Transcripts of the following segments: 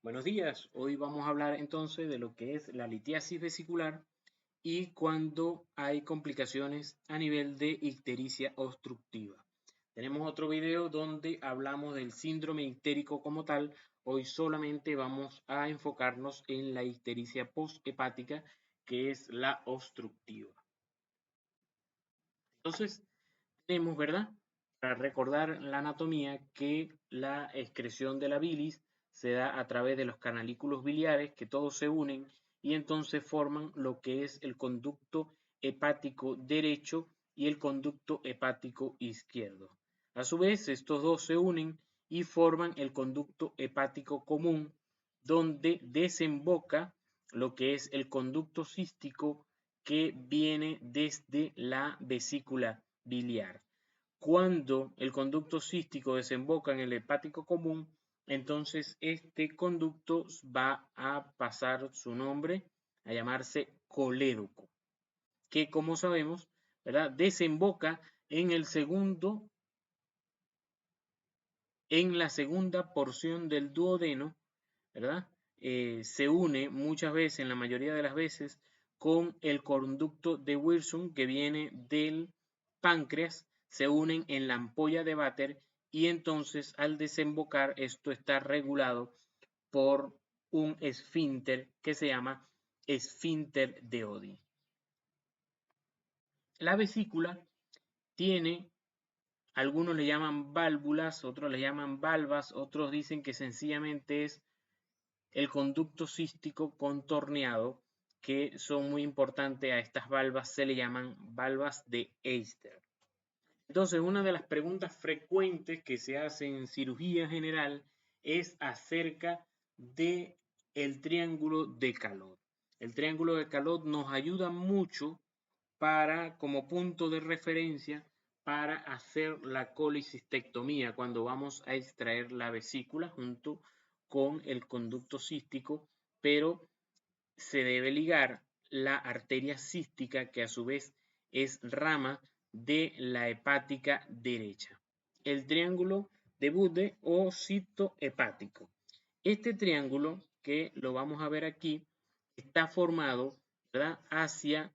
Buenos días, hoy vamos a hablar entonces de lo que es la litiasis vesicular y cuando hay complicaciones a nivel de ictericia obstructiva. Tenemos otro video donde hablamos del síndrome ictérico como tal. Hoy solamente vamos a enfocarnos en la ictericia posthepática, que es la obstructiva. Entonces, tenemos, ¿verdad? Para recordar la anatomía, que la excreción de la bilis se da a través de los canalículos biliares, que todos se unen y entonces forman lo que es el conducto hepático derecho y el conducto hepático izquierdo. A su vez, estos dos se unen y forman el conducto hepático común, donde desemboca lo que es el conducto cístico que viene desde la vesícula biliar. Cuando el conducto cístico desemboca en el hepático común, entonces este conducto va a pasar su nombre a llamarse colédoco, que como sabemos, ¿verdad? Desemboca en la segunda porción del duodeno, ¿verdad? Se une muchas veces, en la mayoría de las veces, con el conducto de Wilson que viene del páncreas, se unen en la ampolla de Vater y entonces al desembocar esto está regulado por un esfínter que se llama esfínter de Oddi. La vesícula tiene, algunos le llaman válvulas, otros le llaman valvas, otros dicen que sencillamente es el conducto cístico contorneado, que son muy importantes. A estas valvas se le llaman valvas de Eyster. Entonces, una de las preguntas frecuentes que se hacen en cirugía general es acerca de el triángulo de Calot. El triángulo de Calot nos ayuda mucho como punto de referencia para hacer la colecistectomía cuando vamos a extraer la vesícula junto con el conducto cístico, pero se debe ligar la arteria cística, que a su vez es rama de la hepática derecha. El triángulo de Bude o citohepático. Este triángulo, que lo vamos a ver aquí, está formado, ¿verdad?, hacia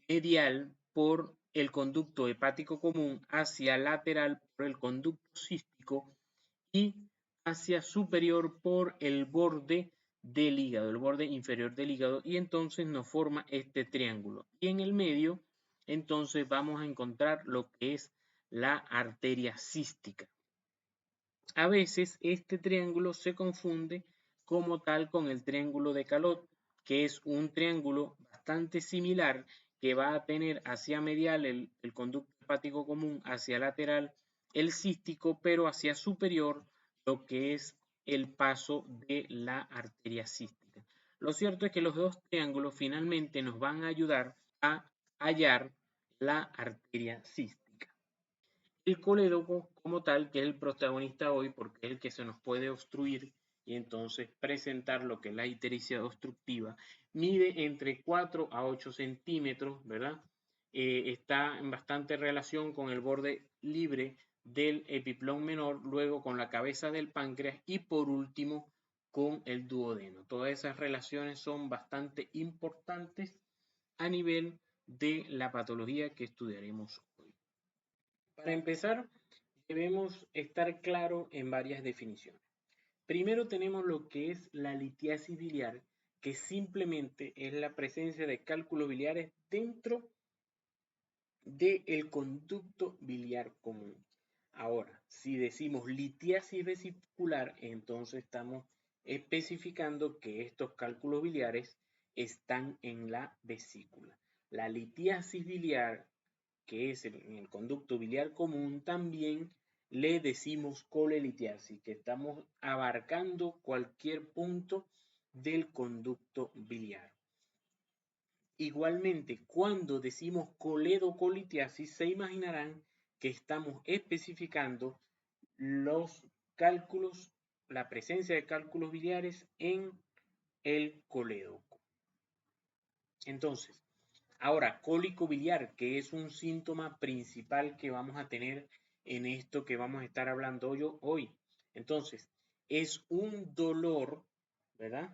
medial por el conducto hepático común, hacia lateral por el conducto cístico y hacia superior por el borde del hígado, el borde inferior del hígado, y entonces nos forma este triángulo. Y en el medio, entonces vamos a encontrar lo que es la arteria cística. A veces este triángulo se confunde como tal con el triángulo de Calot, que es un triángulo bastante similar que va a tener hacia medial el conducto hepático común, hacia lateral el cístico, pero hacia superior lo que es el paso de la arteria cística. Lo cierto es que los dos triángulos finalmente nos van a ayudar a hallar la arteria cística. El colédoco como tal, que es el protagonista hoy, porque es el que se nos puede obstruir y entonces presentar lo que es la ictericia obstructiva, mide entre 4 a 8 centímetros, ¿verdad? Está en bastante relación con el borde libre del epiplón menor, luego con la cabeza del páncreas y por último con el duodeno. Todas esas relaciones son bastante importantes a nivel de la patología que estudiaremos hoy. Para empezar, debemos estar claros en varias definiciones. Primero tenemos lo que es la litiasis biliar, que simplemente es la presencia de cálculos biliares dentro del conducto biliar común. Ahora, si decimos litiasis vesicular, entonces estamos especificando que estos cálculos biliares están en la vesícula. La litiasis biliar, que es en el conducto biliar común, también le decimos colelitiasis, que estamos abarcando cualquier punto del conducto biliar. Igualmente, cuando decimos coledocolitiasis, se imaginarán que estamos especificando los cálculos, la presencia de cálculos biliares en el colédoco. Entonces, ahora, cólico biliar, que es un síntoma principal que vamos a tener en esto que vamos a estar hablando hoy. Entonces, es un dolor ¿verdad?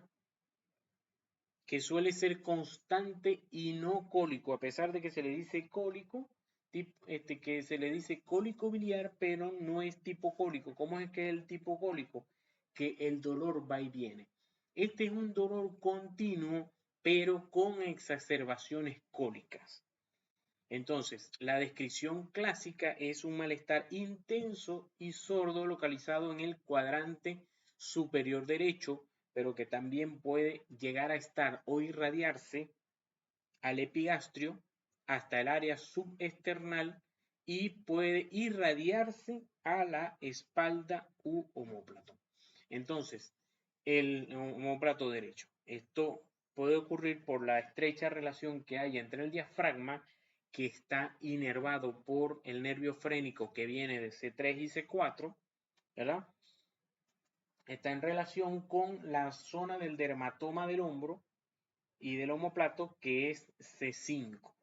Que suele ser constante y no cólico, a pesar de que se le dice cólico, que se le dice cólico biliar, pero no es tipo cólico. ¿Cómo es que es el tipo cólico? Que el dolor va y viene. Este es un dolor continuo, pero con exacerbaciones cólicas. Entonces, la descripción clásica es un malestar intenso y sordo localizado en el cuadrante superior derecho, pero que también puede llegar a estar o irradiarse al epigastrio hasta el área subesternal y puede irradiarse a la espalda u omóplato. Entonces, el omóplato derecho. Esto puede ocurrir por la estrecha relación que hay entre el diafragma, que está inervado por el nervio frénico que viene de C3 y C4, ¿verdad? Está en relación con la zona del dermatoma del hombro y del omóplato, que es C5.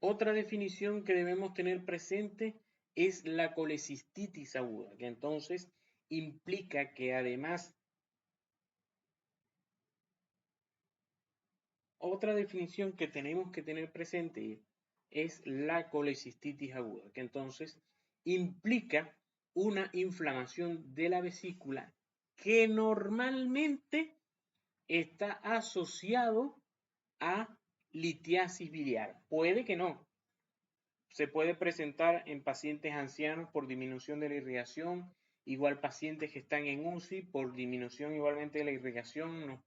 Otra definición que debemos tener presente es la colecistitis aguda, que entonces implica que además, otra definición que tenemos que tener presente es la colecistitis aguda, que entonces implica una inflamación de la vesícula que normalmente está asociado a litiasis biliar. Puede que no. Se puede presentar en pacientes ancianos por disminución de la irrigación, igual pacientes que están en UCI por disminución igualmente de la irrigación,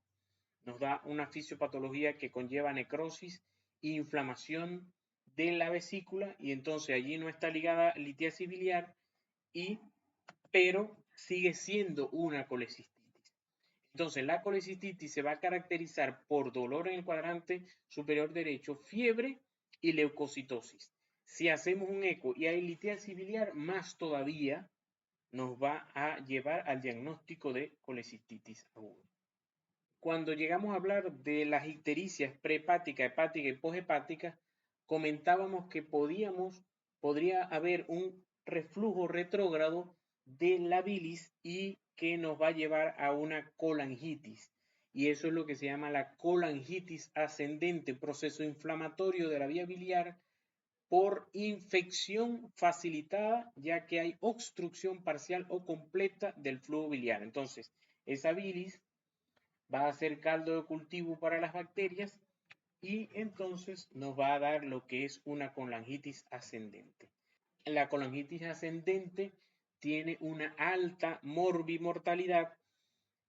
nos da una fisiopatología que conlleva necrosis e inflamación de la vesícula, y entonces allí no está ligada litiasis biliar, pero sigue siendo una colecistitis. Entonces la colecistitis se va a caracterizar por dolor en el cuadrante superior derecho, fiebre y leucocitosis. Si hacemos un eco y hay litiasis biliar, más todavía nos va a llevar al diagnóstico de colecistitis aguda. Cuando llegamos a hablar de las ictericias prehepática, hepática y poshepática, comentábamos que podría haber un reflujo retrógrado de la bilis y que nos va a llevar a una colangitis. Y eso es lo que se llama la colangitis ascendente, proceso inflamatorio de la vía biliar por infección facilitada, ya que hay obstrucción parcial o completa del flujo biliar. Entonces, esa bilis va a ser caldo de cultivo para las bacterias y entonces nos va a dar lo que es una colangitis ascendente. La colangitis ascendente tiene una alta morbimortalidad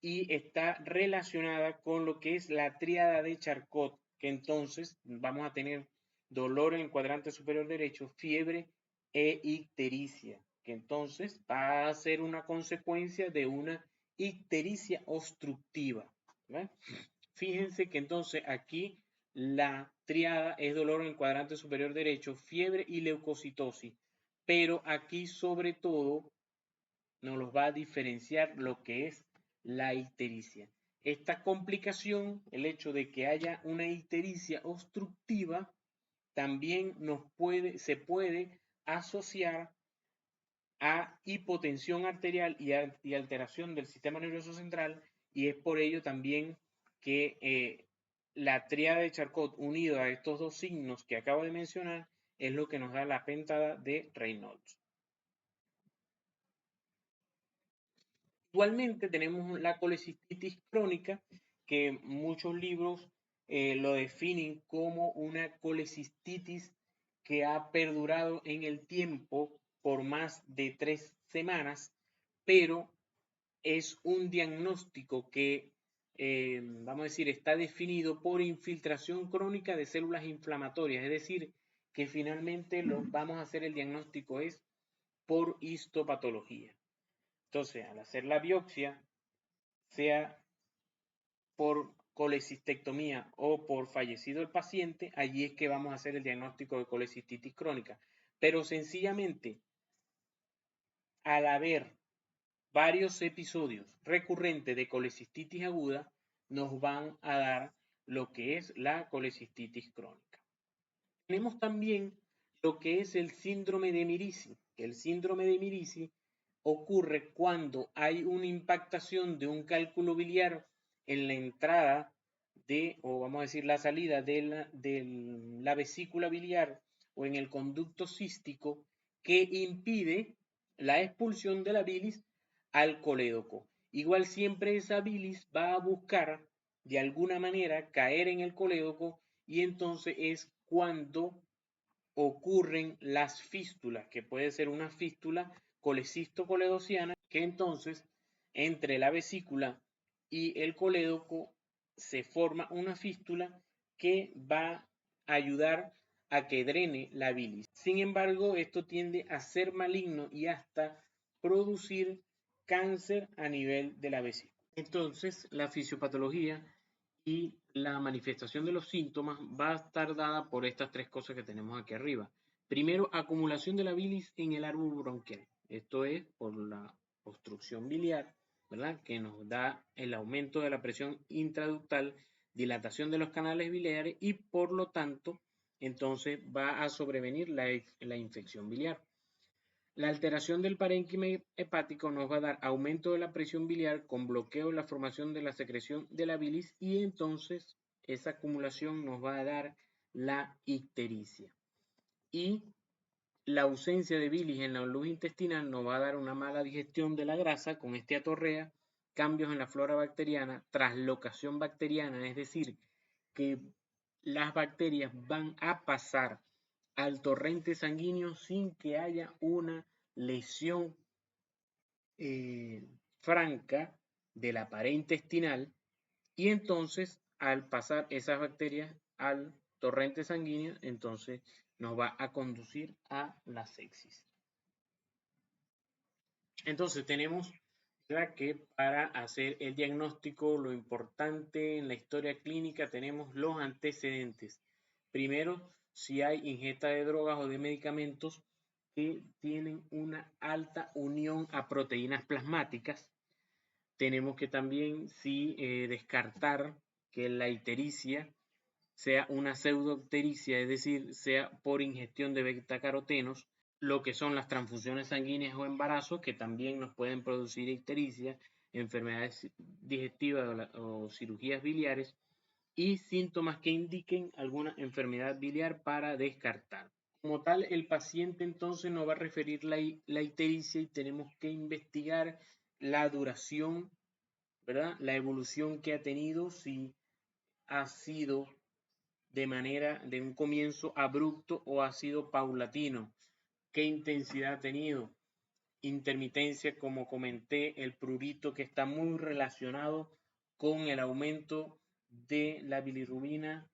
y está relacionada con lo que es la tríada de Charcot, que entonces vamos a tener dolor en el cuadrante superior derecho, fiebre e ictericia, que entonces va a ser una consecuencia de una ictericia obstructiva. ¿Verdad? Fíjense que entonces aquí la triada es dolor en el cuadrante superior derecho, fiebre y leucocitosis, pero aquí sobre todo nos los va a diferenciar lo que es la ictericia. Esta complicación, el hecho de que haya una ictericia obstructiva, también se puede asociar a hipotensión arterial y alteración del sistema nervioso central, y es por ello también que la tríada de Charcot unido a estos dos signos que acabo de mencionar es lo que nos da la pentada de Reynolds. Igualmente tenemos la colecistitis crónica, que muchos libros lo definen como una colecistitis que ha perdurado en el tiempo por más de 3 semanas, pero es un diagnóstico que, vamos a decir, está definido por infiltración crónica de células inflamatorias, es decir, que finalmente vamos a hacer el diagnóstico es por histopatología. Entonces, al hacer la biopsia, sea por colecistectomía o por fallecido el paciente, allí es que vamos a hacer el diagnóstico de colecistitis crónica. Pero sencillamente, al haber varios episodios recurrentes de colecistitis aguda, nos van a dar lo que es la colecistitis crónica. Tenemos también lo que es el síndrome de Mirici. El síndrome de Mirici ocurre cuando hay una impactación de un cálculo biliar en la entrada o vamos a decir la salida de la vesícula biliar o en el conducto cístico que impide la expulsión de la bilis al colédoco. Igual siempre esa bilis va a buscar de alguna manera caer en el colédoco y entonces es cuando ocurren las fístulas, que puede ser una fístula colecisto-coledociana, que entonces entre la vesícula y el colédoco se forma una fístula que va a ayudar a que drene la bilis. Sin embargo, esto tiende a ser maligno y hasta producir cáncer a nivel de la vesícula. Entonces, la fisiopatología y la manifestación de los síntomas va a estar dada por estas tres cosas que tenemos aquí arriba. Primero, acumulación de la bilis en el árbol bronquial. Esto es por la obstrucción biliar, ¿verdad? Que nos da el aumento de la presión intraductal, dilatación de los canales biliares y por lo tanto, entonces va a sobrevenir la infección biliar. La alteración del parénquima hepático nos va a dar aumento de la presión biliar con bloqueo en la formación de la secreción de la bilis y entonces esa acumulación nos va a dar la ictericia. Y la ausencia de bilis en la luz intestinal nos va a dar una mala digestión de la grasa con esteatorrea, cambios en la flora bacteriana, traslocación bacteriana, es decir, que las bacterias van a pasar al torrente sanguíneo sin que haya una lesión franca de la pared intestinal y entonces al pasar esas bacterias al torrente sanguíneo, entonces nos va a conducir a la sepsis. Entonces tenemos ya que para hacer el diagnóstico lo importante en la historia clínica tenemos los antecedentes. Primero, si hay ingesta de drogas o de medicamentos que tienen una alta unión a proteínas plasmáticas. Tenemos que también descartar que la ictericia sea una pseudoictericia, es decir, sea por ingestión de betacarotenos, lo que son las transfusiones sanguíneas o embarazos, que también nos pueden producir ictericia, enfermedades digestivas o cirugías biliares, y síntomas que indiquen alguna enfermedad biliar para descartar. Como tal, el paciente entonces nos va a referir la ictericia y tenemos que investigar la duración, ¿verdad? La evolución que ha tenido, si ha sido de un comienzo abrupto o ha sido paulatino, qué intensidad ha tenido, intermitencia, como comenté, el prurito que está muy relacionado con el aumento de la bilirrubina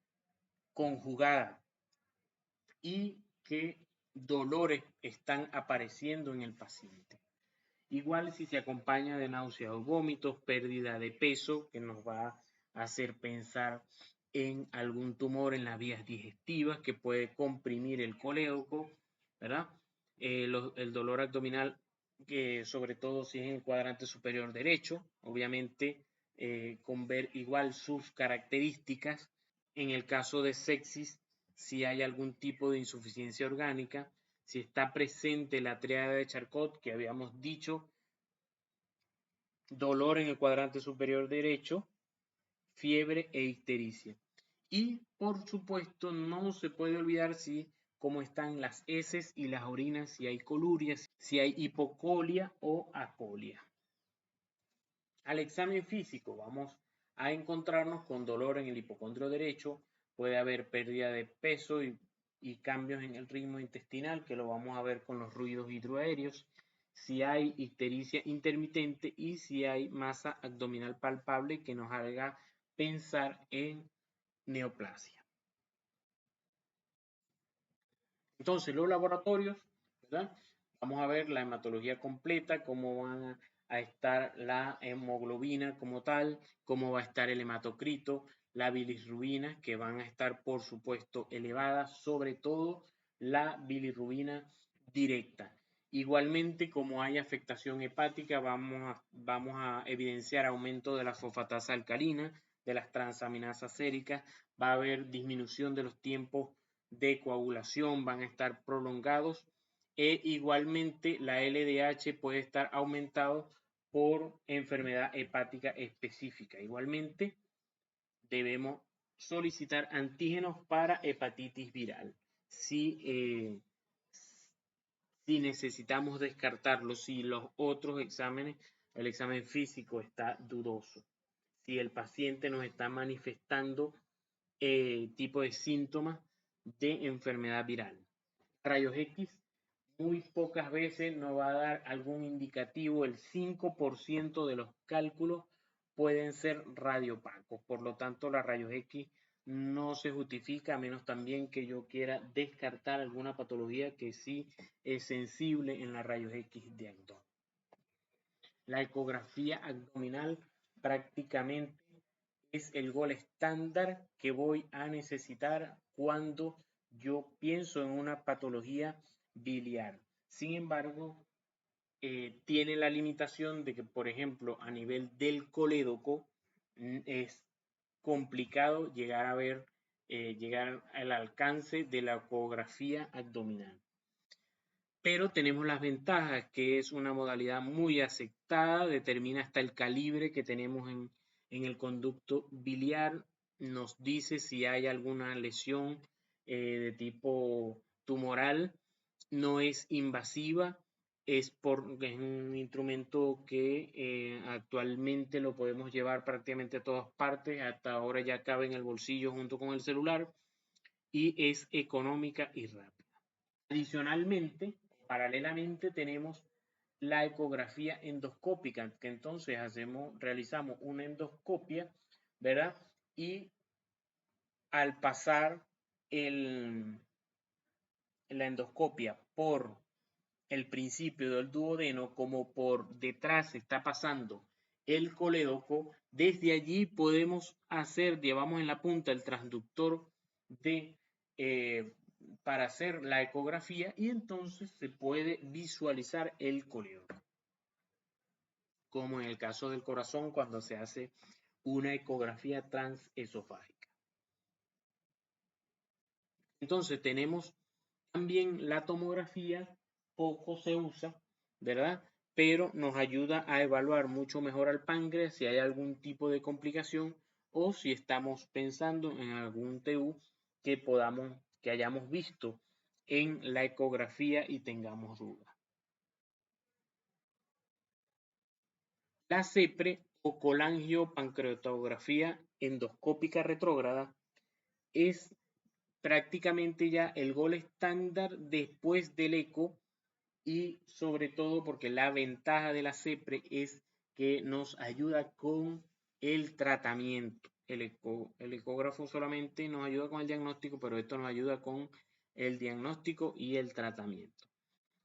conjugada y qué dolores están apareciendo en el paciente. Igual si se acompaña de náuseas o vómitos, pérdida de peso, que nos va a hacer pensar en algún tumor en las vías digestivas que puede comprimir el colédoco, ¿verdad? El dolor abdominal, que sobre todo si es en el cuadrante superior derecho, obviamente con ver igual sus características. En el caso de sepsis, si hay algún tipo de insuficiencia orgánica, si está presente la tríada de Charcot que habíamos dicho, dolor en el cuadrante superior derecho, fiebre e ictericia. Y por supuesto no se puede olvidar cómo están las heces y las orinas, si hay colurias, si hay hipocolia o acolia. Al examen físico vamos a encontrarnos con dolor en el hipocondrio derecho, puede haber pérdida de peso y cambios en el ritmo intestinal, que lo vamos a ver con los ruidos hidroaéreos, si hay ictericia intermitente y si hay masa abdominal palpable que nos haga pensar en neoplasia. Entonces, los laboratorios, ¿verdad? Vamos a ver la hematología completa, cómo van a estar la hemoglobina como tal, cómo va a estar el hematocrito, la bilirrubina, que van a estar, por supuesto, elevadas, sobre todo la bilirrubina directa. Igualmente, como hay afectación hepática, vamos a evidenciar aumento de la fosfatasa alcalina, de las transaminasas séricas, va a haber disminución de los tiempos de coagulación, van a estar prolongados e igualmente la LDH puede estar aumentado por enfermedad hepática específica. Igualmente, debemos solicitar antígenos para hepatitis viral. Si necesitamos descartarlo, si los otros exámenes, el examen físico está dudoso, si el paciente nos está manifestando tipo de síntomas de enfermedad viral. Rayos X muy pocas veces nos va a dar algún indicativo. El 5% de los cálculos pueden ser radiopacos, por lo tanto la rayos X no se justifica, a menos también que yo quiera descartar alguna patología que sí es sensible en la rayos X de abdomen. La ecografía abdominal prácticamente es el gol estándar que voy a necesitar cuando yo pienso en una patología biliar. Sin embargo, tiene la limitación de que, por ejemplo, a nivel del colédoco es complicado llegar a ver, llegar al alcance de la ecografía abdominal. Pero tenemos las ventajas, que es una modalidad muy aceptada, determina hasta el calibre que tenemos en el conducto biliar, nos dice si hay alguna lesión de tipo tumoral, no es invasiva, es un instrumento que actualmente lo podemos llevar prácticamente a todas partes, hasta ahora ya cabe en el bolsillo junto con el celular y es económica y rápida. Adicionalmente, paralelamente tenemos la ecografía endoscópica, que entonces realizamos una endoscopia, ¿verdad? Y al pasar la endoscopia por el principio del duodeno, como por detrás está pasando el colédoco, desde allí podemos llevamos en la punta el transductor para hacer la ecografía y entonces se puede visualizar el colédoco, como en el caso del corazón cuando se hace una ecografía transesofágica. Entonces tenemos también la tomografía, poco se usa, ¿verdad? Pero nos ayuda a evaluar mucho mejor al páncreas si hay algún tipo de complicación o si estamos pensando en algún TU que hayamos visto en la ecografía y tengamos duda. La CEPRE o colangiopancreatografía endoscópica retrógrada es prácticamente ya el gol estándar después del eco y sobre todo porque la ventaja de la CEPRE es que nos ayuda con el tratamiento. El ecógrafo solamente nos ayuda con el diagnóstico, pero esto nos ayuda con el diagnóstico y el tratamiento.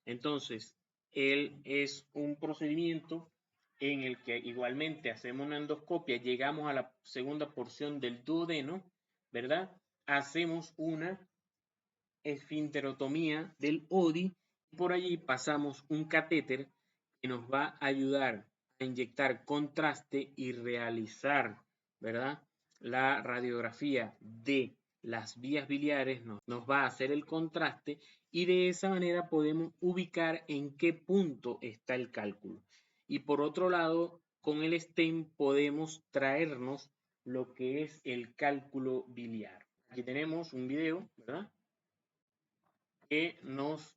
Entonces, él es un procedimiento en el que igualmente hacemos una endoscopia, llegamos a la segunda porción del duodeno, ¿verdad? Hacemos una esfinterotomía del ODI y por allí pasamos un catéter que nos va a ayudar a inyectar contraste y realizar, ¿verdad? La radiografía de las vías biliares nos va a hacer el contraste y de esa manera podemos ubicar en qué punto está el cálculo. Y por otro lado, con el STEM podemos traernos lo que es el cálculo biliar. Aquí tenemos un video, ¿verdad? Que nos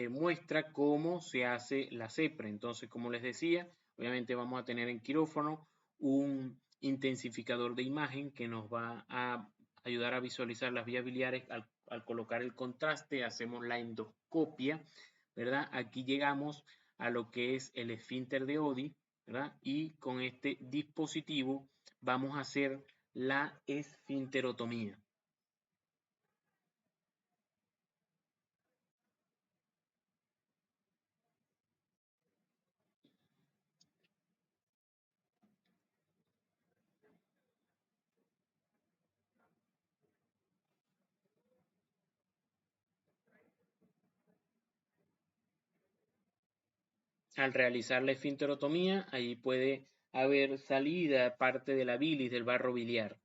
muestra cómo se hace la CEPRE. Entonces, como les decía, obviamente vamos a tener en quirófano un intensificador de imagen que nos va a ayudar a visualizar las vías biliares al colocar el contraste, hacemos la endoscopia, ¿verdad? Aquí llegamos a lo que es el esfínter de ODI, ¿verdad? Y con este dispositivo vamos a hacer la esfinterotomía. Al realizar la esfinterotomía, ahí puede haber salida parte de la bilis, del barro biliar.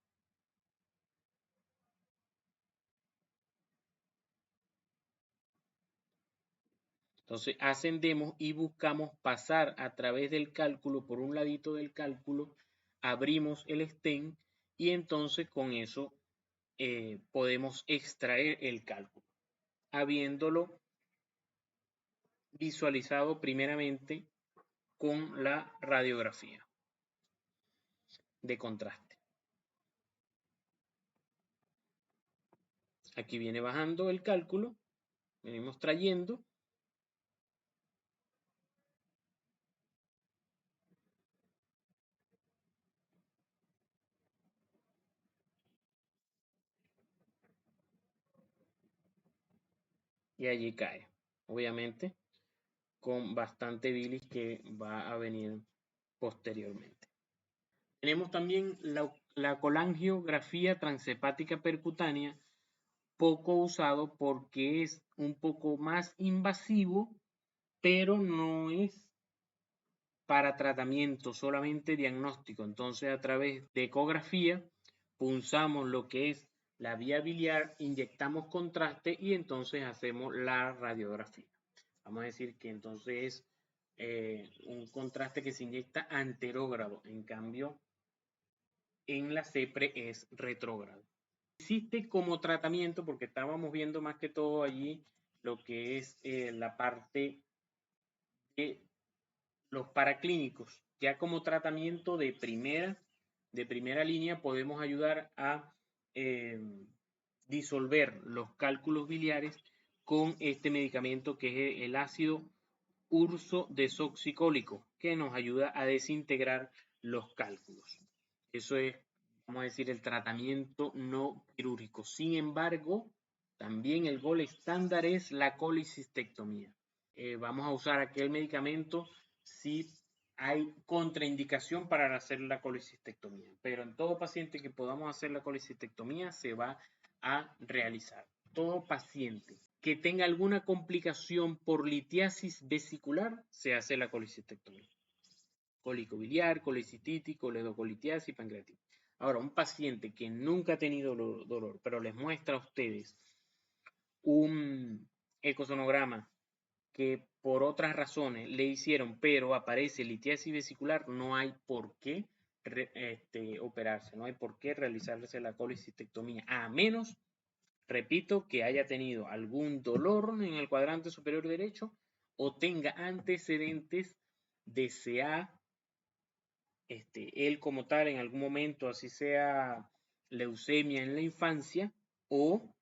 Entonces ascendemos y buscamos pasar a través del cálculo, por un ladito del cálculo, abrimos el stent y entonces con eso podemos extraer el cálculo, habiéndolo visualizado primeramente con la radiografía de contraste. Aquí viene bajando el cálculo, venimos trayendo. Y allí cae, obviamente, con bastante bilis que va a venir posteriormente. Tenemos también la colangiografía transhepática percutánea, poco usado porque es un poco más invasivo, pero no es para tratamiento, solamente diagnóstico. Entonces, a través de ecografía, punzamos lo que es la vía biliar, inyectamos contraste y entonces hacemos la radiografía. Vamos a decir que entonces es un contraste que se inyecta anterógrado, en cambio en la CEPRE es retrógrado. Existe como tratamiento, porque estábamos viendo más que todo allí lo que es la parte de los paraclínicos. Ya como tratamiento de primera línea podemos ayudar a disolver los cálculos biliares con este medicamento que es el ácido ursodesoxicólico, que nos ayuda a desintegrar los cálculos. Eso es, vamos a decir, el tratamiento no quirúrgico. Sin embargo, también el gol estándar es la colecistectomía. Vamos a usar aquel medicamento si hay contraindicación para hacer la colecistectomía, pero en todo paciente que podamos hacer la colecistectomía se va a realizar. Todo paciente que tenga alguna complicación por litiasis vesicular se hace la colecistectomía. Cólico biliar, colecistitis, coledocolitiasis, pancreatitis. Ahora, un paciente que nunca ha tenido dolor, pero les muestra a ustedes un ecosonograma que por otras razones le hicieron, pero aparece litiasis vesicular, no hay por qué operarse, no hay por qué realizarse la colecistectomía, a menos, repito, que haya tenido algún dolor en el cuadrante superior derecho o tenga antecedentes de CA, él como tal en algún momento, así sea leucemia en la infancia, o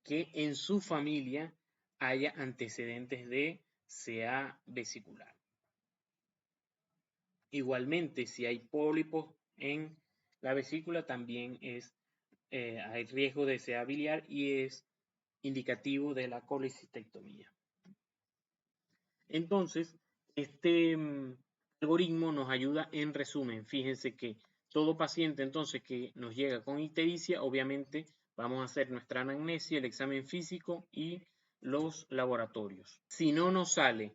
que en su familia haya antecedentes de CA vesicular. Igualmente, si hay pólipos en la vesícula, también hay riesgo de CA biliar y es indicativo de la colecistectomía. Entonces, este algoritmo nos ayuda en resumen. Fíjense que todo paciente entonces que nos llega con ictericia, obviamente vamos a hacer nuestra anamnesia, el examen físico y los laboratorios. Si no nos sale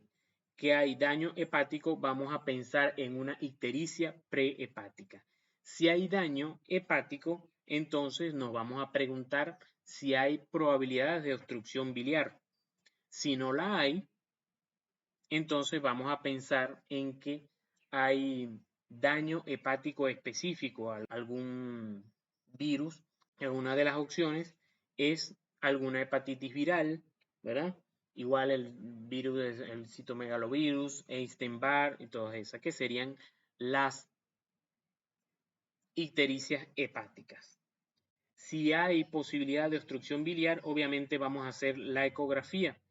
que hay daño hepático, vamos a pensar en una ictericia prehepática. Si hay daño hepático, entonces nos vamos a preguntar si hay probabilidades de obstrucción biliar. Si no la hay, entonces vamos a pensar en que hay daño hepático específico a algún virus. Una de las opciones es alguna hepatitis viral, ¿verdad? Igual el virus, el citomegalovirus, Epstein-Barr y todas esas, que serían las ictericias hepáticas. Si hay posibilidad de obstrucción biliar, obviamente vamos a hacer la ecografía.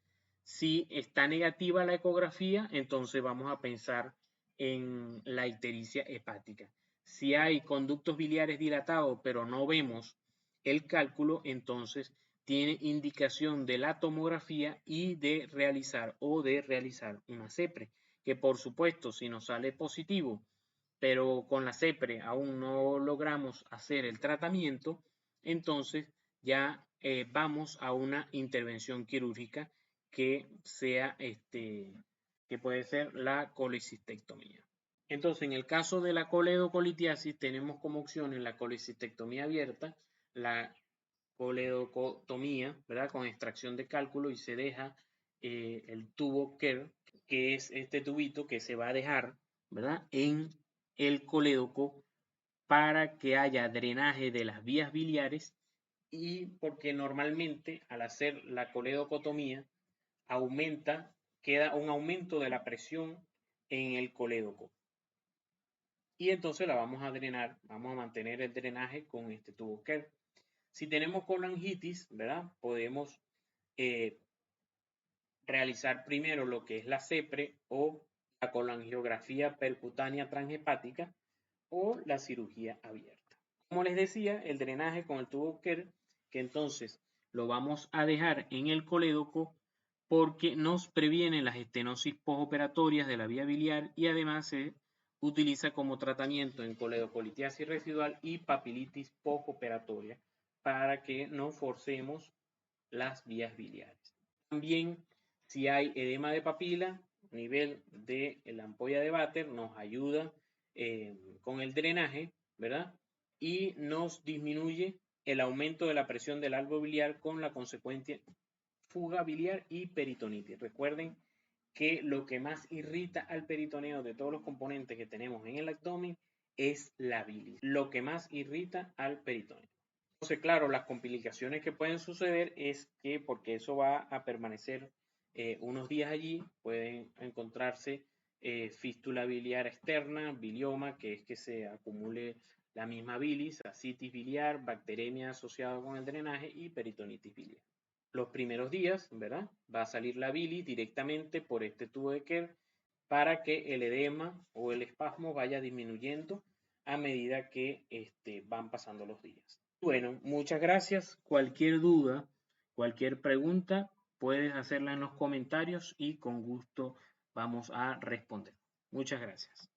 Si está negativa la ecografía, entonces vamos a pensar en la ictericia hepática. Si hay conductos biliares dilatados, pero no vemos el cálculo, entonces tiene indicación de la tomografía y de realizar una CEPRE, que por supuesto, si nos sale positivo, pero con la CEPRE aún no logramos hacer el tratamiento, entonces ya vamos a una intervención quirúrgica que sea que puede ser la colecistectomía. Entonces, en el caso de la coledocolitiasis, tenemos como opciones la colecistectomía abierta, la coledotomía, ¿verdad? Con extracción de cálculo y se deja el tubo Kerr, que es este tubito que se va a dejar, ¿verdad?, en el colédoco para que haya drenaje de las vías biliares y porque normalmente al hacer la coledocotomía queda un aumento de la presión en el colédoco. Y entonces la vamos a drenar, vamos a mantener el drenaje con este tubo Kerr. Si tenemos colangitis, ¿verdad?, podemos realizar primero lo que es la CEPRE o la colangiografía percutánea transhepática o la cirugía abierta. Como les decía, el drenaje con el tubo Kerr, que entonces lo vamos a dejar en el colédoco porque nos previene las estenosis postoperatorias de la vía biliar y además se utiliza como tratamiento en coledocolitiasis residual y papilitis postoperatoria para que no forcemos las vías biliares. También, si hay edema de papila a nivel de la ampolla de Vater, nos ayuda con el drenaje, ¿verdad? Y nos disminuye el aumento de la presión del árbol biliar con la consecuencia fuga biliar y peritonitis. Recuerden que lo que más irrita al peritoneo de todos los componentes que tenemos en el abdomen es la bilis, lo que más irrita al peritoneo. Entonces, claro, las complicaciones que pueden suceder es que, porque eso va a permanecer unos días allí, pueden encontrarse fístula biliar externa, bilioma, que es que se acumule la misma bilis, ascitis biliar, bacteremia asociada con el drenaje y peritonitis biliar. Los primeros días, ¿verdad?, va a salir la bilis directamente por este tubo de Kerr para que el edema o el espasmo vaya disminuyendo a medida que van pasando los días. Bueno, muchas gracias. Cualquier duda, cualquier pregunta, puedes hacerla en los comentarios y con gusto vamos a responder. Muchas gracias.